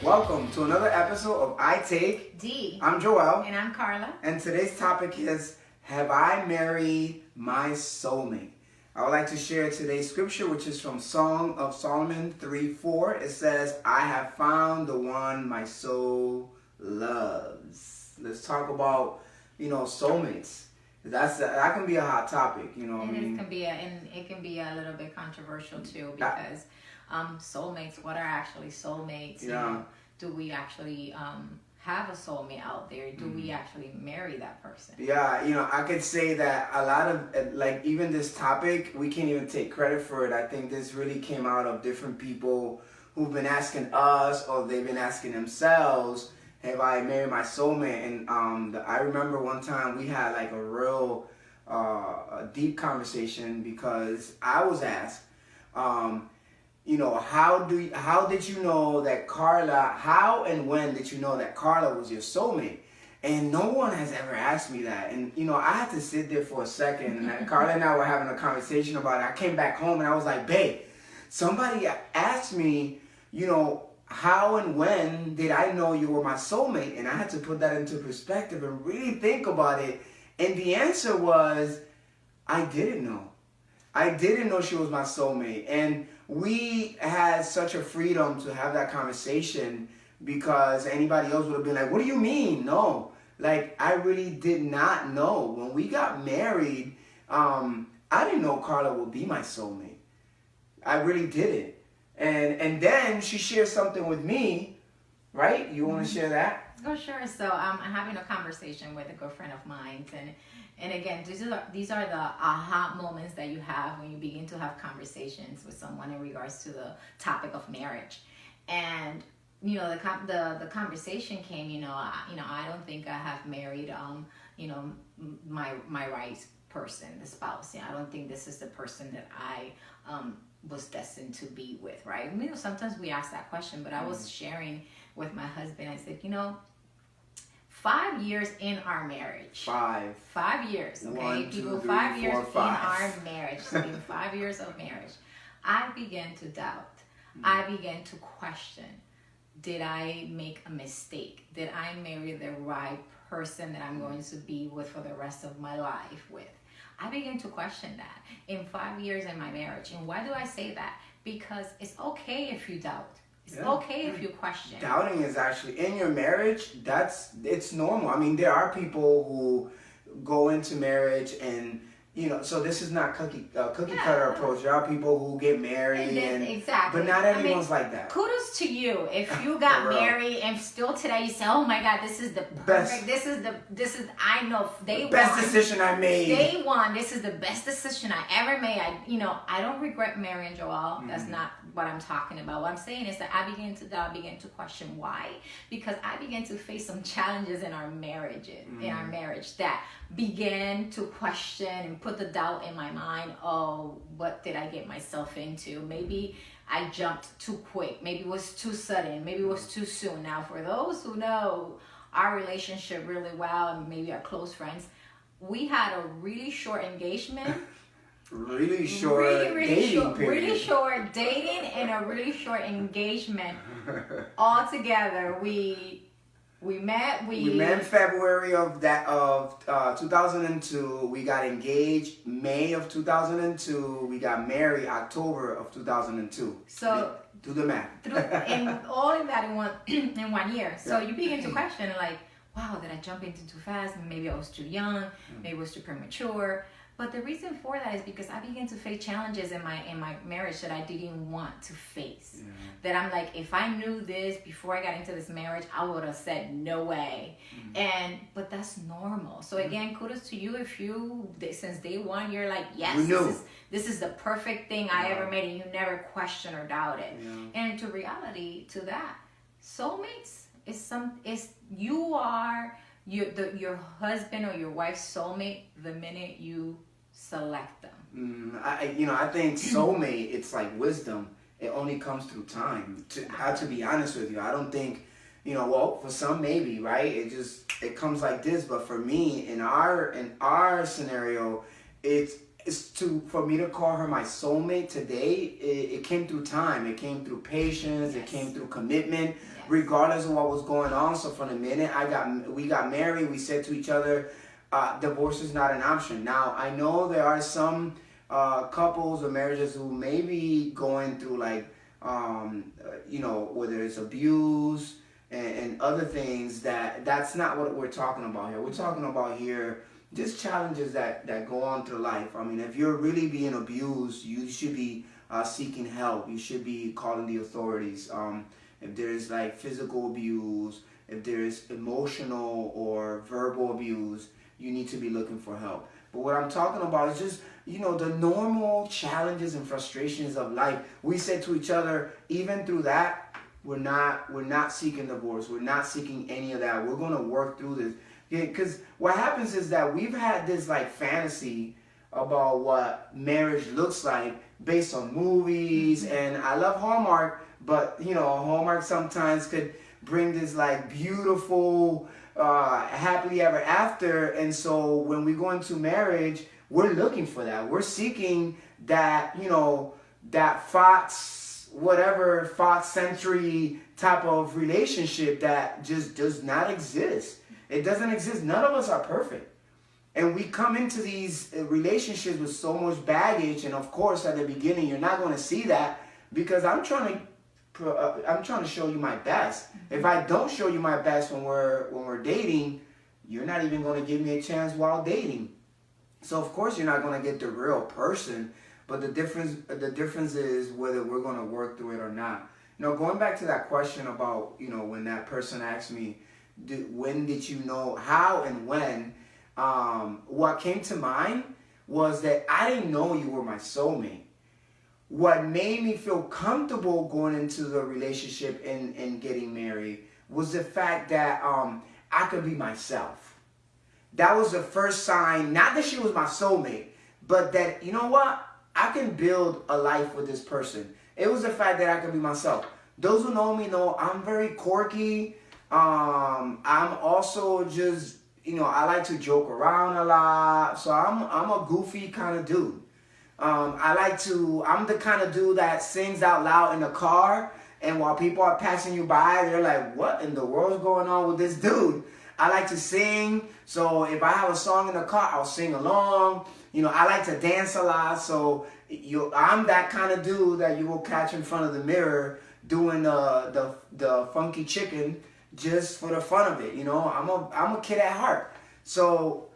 Welcome to another episode of I Take D. I'm Joel. And I'm Carla. And today's topic is, have I married my soulmate? I would like to share today's scripture, which is from Song of Solomon 3:4. It says, I have found the one my soul loves. Let's talk about, soulmates. That can be a hot topic, It can be a little bit controversial too, because soulmates, what are actually soulmates? Yeah. Do we actually have a soulmate out there? Do we actually marry that person? Yeah, I could say that a lot of, even this topic, we can't even take credit for it. I think this really came out of different people who've been asking us, or they've been asking themselves, have I married my soulmate? And I remember one time we had like a real deep conversation, because I was asked, how did you know that Carla, how and when did you know that Carla was your soulmate? And no one has ever asked me that. And, I had to sit there for a second. And Carla and I were having a conversation about it. I came back home and I was like, babe, somebody asked me, how and when did I know you were my soulmate? And I had to put that into perspective and really think about it. And the answer was, I didn't know. I didn't know she was my soulmate. And we had such a freedom to have that conversation, because anybody else would have been like, what do you mean? No. I really did not know. When we got married, I didn't know Carla would be my soulmate. I really didn't. And then she shared something with me, right? You want to share that? Oh, sure. So I'm having a conversation with a good friend of mine, and again, these are the aha moments that you have when you begin to have conversations with someone in regards to the topic of marriage. And the conversation came. I don't think I have married my right person, the spouse. I don't think this is the person that I was destined to be with, right? Sometimes we ask that question, but I was sharing with my husband. I said, 5 years in our marriage. 5 years, okay? 1, 2, People, 3, 5 years 4, 5. in our marriage. So in 5 years of marriage, I began to doubt. I began to question. Did I make a mistake? Did I marry the right person that I'm going to be with for the rest of my life with? I began to question that in 5 years in my marriage. And why do I say that? Because it's okay if you doubt. It's okay if you question. Doubting is actually, in your marriage, it's normal. I mean, there are people who go into marriage and, so this is not cookie cutter approach. There are people who get married, exactly. But not everyone's like that. Kudos to you if you got married and still today you say, "Oh my God, this is the perfect. This is I know day best one, decision I made. Day one, this is the best decision I ever made. I don't regret marrying Joel. That's not what I'm talking about. What I'm saying is that I began to doubt, began to question why, because I began to face some challenges in our marriage, that began to question and put the doubt in my mind. Oh, what did I get myself into? Maybe I jumped too quick. Maybe it was too sudden. Maybe it was too soon. Now, for those who know our relationship really well, and maybe our close friends, we had a really short engagement. Really short dating period. Really short dating and a really short engagement. All together, we met. We met in February of 2002. We got engaged May of 2002. We got married October of 2002. So do the math. And all of that in one year. So you begin to question, wow, did I jump into too fast? Maybe I was too young. Maybe I was too premature. But the reason for that is because I began to face challenges in my marriage that I didn't want to face. Yeah. That I'm like, if I knew this before I got into this marriage, I would have said no way. But that's normal. So again, kudos to you if you, since day one, you're like, yes, this is the perfect thing I ever made, and you never question or doubt it. Yeah. And to reality, to that, soulmates is you are your husband or your wife's soulmate the minute you select them. I think soulmate, it's like wisdom. It only comes through time. To be honest with you, I don't think, for some maybe, right? It comes like this. But for me, in our scenario, it's for me to call her my soulmate today, it came through time. It came through patience. It came through commitment, regardless of what was going on. So from the minute we got married, we said to each other, divorce is not an option. Now I know there are some couples or marriages who may be going through like whether it's abuse and other things. That's not what we're talking about here. We're talking about here just challenges that go on through life. I mean, if you're really being abused, you should be seeking help. You should be calling the authorities. If there's like physical abuse, if there's emotional or verbal abuse, you need to be looking for help. But what I'm talking about is just, the normal challenges and frustrations of life. We said to each other, even through that, we're not seeking divorce. We're not seeking any of that. We're going to work through this. Because what happens is that we've had this like fantasy about what marriage looks like based on movies, and I love Hallmark, but Hallmark sometimes could bring this like beautiful happily ever after, and so when we go into marriage, we're looking for that. We're seeking that, that Fox Century type of relationship that just does not exist. It doesn't exist. None of us are perfect. And we come into these relationships with so much baggage. And of course, at the beginning, you're not going to see that because I'm trying to show you my best. If I don't show you my best when we're dating, you're not even going to give me a chance while dating. So of course, you're not going to get the real person. But the difference is whether we're going to work through it or not. Going back to that question about, when that person asked me, when did you know, how and when, what came to mind was that I didn't know you were my soulmate. What made me feel comfortable going into the relationship and getting married was the fact that I could be myself. That was the first sign, not that she was my soulmate, but that, I can build a life with this person. It was the fact that I could be myself. Those who know me know I'm very quirky. I'm also just, I like to joke around a lot. So I'm a goofy kind of dude. I'm the kind of dude that sings out loud in the car. And while people are passing you by, they're like, what in the world's going on with this dude? I like to sing. So if I have a song in the car, I'll sing along. I like to dance a lot. So I'm that kind of dude that you will catch in front of the mirror doing the funky chicken just for the fun of it. I'm a kid at heart. So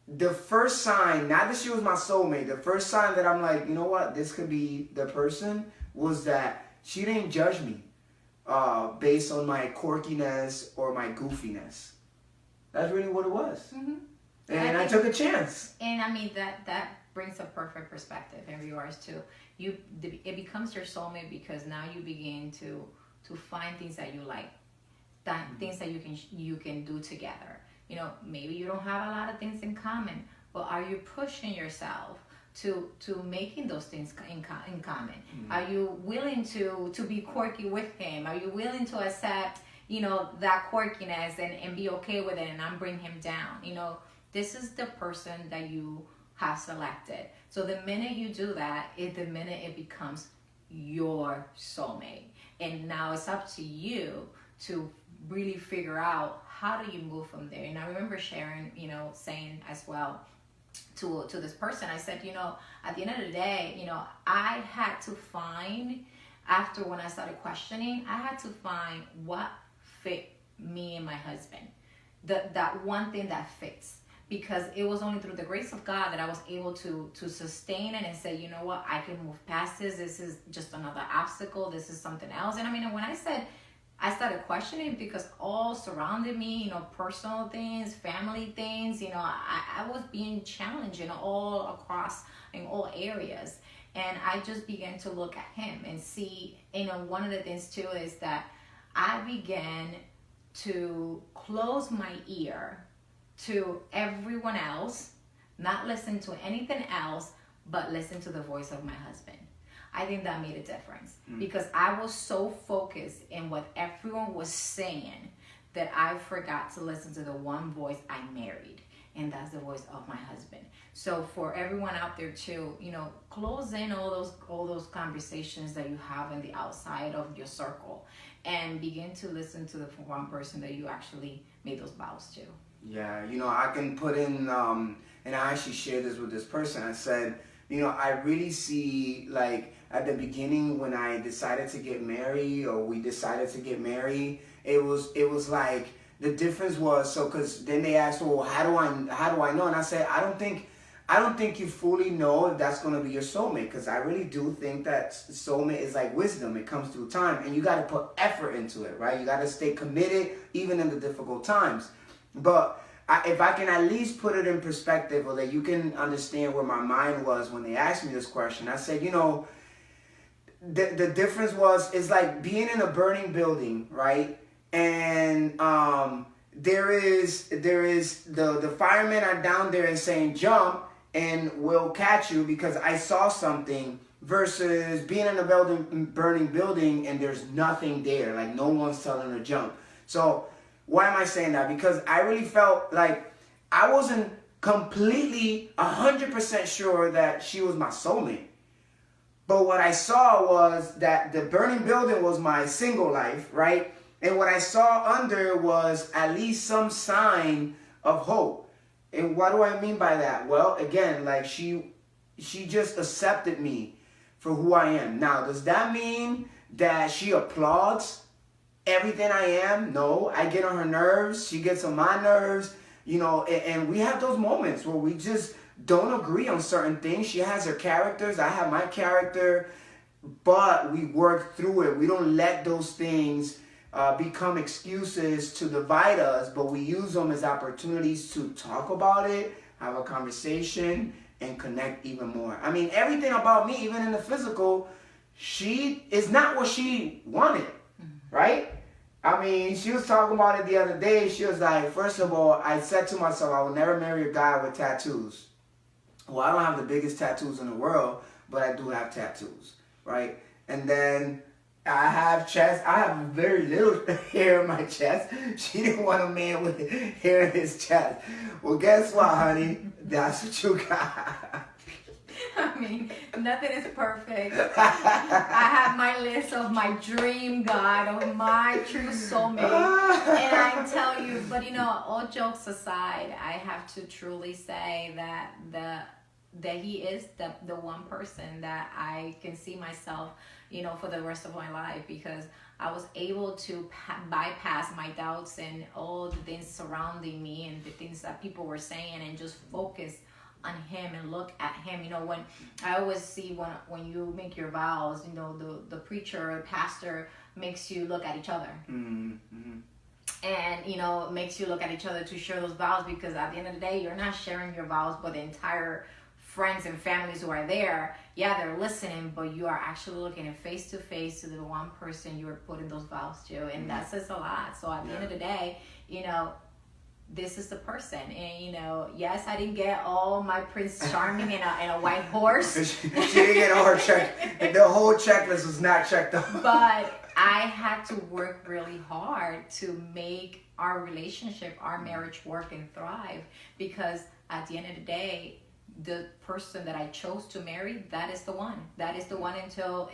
the first sign, not that she was my soulmate, the first sign that I'm like, this could be the person, was that she didn't judge me based on my quirkiness or my goofiness. That's really what it was. Mm-hmm. And I took a chance. And I mean, that brings a perfect perspective in regards to it becomes your soulmate because now you begin to find things that you like, things that you can do together. Maybe you don't have a lot of things in common, but are you pushing yourself to making those things in common? Mm-hmm. Are you willing to be quirky with him? Are you willing to accept that quirkiness and be okay with it and not bring him down? This is the person that you have selected. So the minute you do that, the minute it becomes your soulmate. And now it's up to you to really figure out how do you move from there. And I remember Sharon, saying as well to this person, I said, at the end of the day, I had to find, after when I started questioning, I had to find what fit me and my husband. That one thing that fits. Because it was only through the grace of God that I was able to sustain it and say, you know what, I can move past this. This is just another obstacle. This is something else. And I mean, when I said I started questioning, because all surrounded me, personal things, family things, I was being challenged in all areas. And I just began to look at him and see, one of the things too is that I began to close my ear to everyone else, not listen to anything else, but listen to the voice of my husband. I think that made a difference because I was so focused in what everyone was saying that I forgot to listen to the one voice I married. and that's the voice of my husband. So for everyone out there too, close in all those conversations that you have in the outside of your circle, and begin to listen to the one person that you actually made those vows to. Yeah, I can put in, and I actually shared this with this person. I said, I really see, like, at the beginning when I decided to get married, or we decided to get married, it was like, the difference was, so, because then they asked, well, how do I know? And I said, I don't think you fully know if that's going to be your soulmate, because I really do think that soulmate is like wisdom. It comes through time, and you got to put effort into it, right? You got to stay committed even in the difficult times. But if I can at least put it in perspective, or that you can understand where my mind was when they asked me this question, I said, the difference was, it's like being in a burning building, right? And there is the firemen are down there and saying jump and we'll catch you because I saw something, versus being in a burning building and there's nothing there, like no one's telling her to jump. So why am I saying that? Because I really felt like I wasn't completely 100% sure that she was my soulmate. But what I saw was that the burning building was my single life, right? And what I saw under was at least some sign of hope. And what do I mean by that? Well, again, like she just accepted me for who I am. Now, does that mean that she applauds everything I am? No, I get on her nerves. She gets on my nerves, and we have those moments where we just don't agree on certain things. She has her characters. I have my character, but we work through it. We don't let those things become excuses to divide us, but we use them as opportunities to talk about it, have a conversation, and connect even more. I mean, everything about me, even in the physical, she is not what she wanted, right? I mean, she was talking about it the other day. She was like, first of all, I said to myself, I will never marry a guy with tattoos. Well, I don't have the biggest tattoos in the world, but I do have tattoos, right? And then I have chest. I have very little hair in my chest. She didn't want a man with hair in his chest. Well, guess what, honey? That's what you got. I mean, nothing is perfect. I have my list of my dream guy, of my true soulmate. And I tell you, but all jokes aside, I have to truly say that he is the one person that I can see myself, for the rest of my life, because I was able to bypass my doubts and all the things surrounding me and the things that people were saying, and just focus on him and look at him. When I always see when you make your vows, the preacher or pastor makes you look at each other. Mm-hmm. And makes you look at each other to share those vows, because at the end of the day, you're not sharing your vows, but the entire friends and families who are there, they're listening, but you are actually looking at face to face to the one person you are putting those vows to, and that says a lot. So at the end of the day, this is the person. And yes, I didn't get all my Prince Charming in a white horse. She didn't get all her check. The whole checklist was not checked off. But I had to work really hard to make our relationship, our marriage work and thrive, because at the end of the day, the person that I chose to marry, that is the one. That is the one until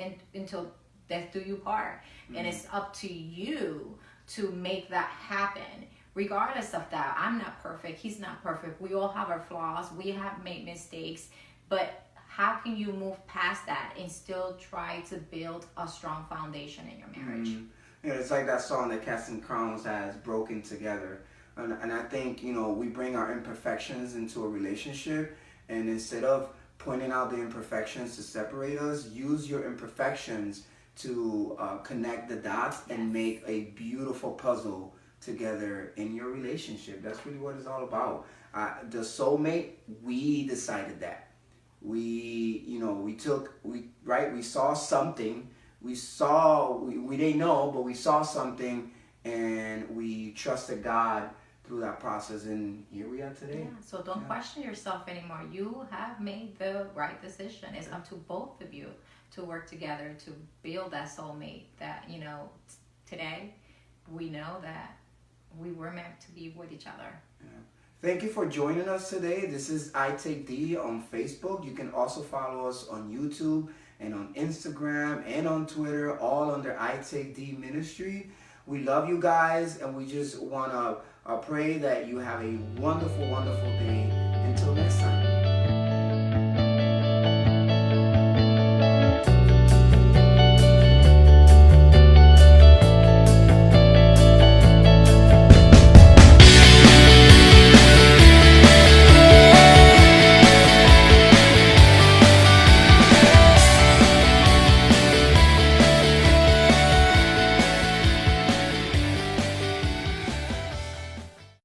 death do you part. Mm-hmm. And it's up to you to make that happen. Regardless of that, I'm not perfect. He's not perfect. We all have our flaws. We have made mistakes. But how can you move past that and still try to build a strong foundation in your marriage? Mm-hmm. It's like that song that Casting Crowns has, Broken Together. And I think, we bring our imperfections into a relationship. And instead of pointing out the imperfections to separate us, use your imperfections to connect the dots and make a beautiful puzzle together in your relationship. That's really what it's all about. The soulmate, we decided that. We saw something. We didn't know, but we saw something, and we trusted God through that process, and here we are today. So don't question yourself anymore. You have made the right decision. It's up to both of you to work together to build that soulmate that, today we know that we were meant to be with each other. Thank you for joining us today. This is I Take D on Facebook. You can also follow us on YouTube and on Instagram and on Twitter, all under I Take D Ministry. We love you guys, and we just want to pray that you have a wonderful, wonderful day. Until next time.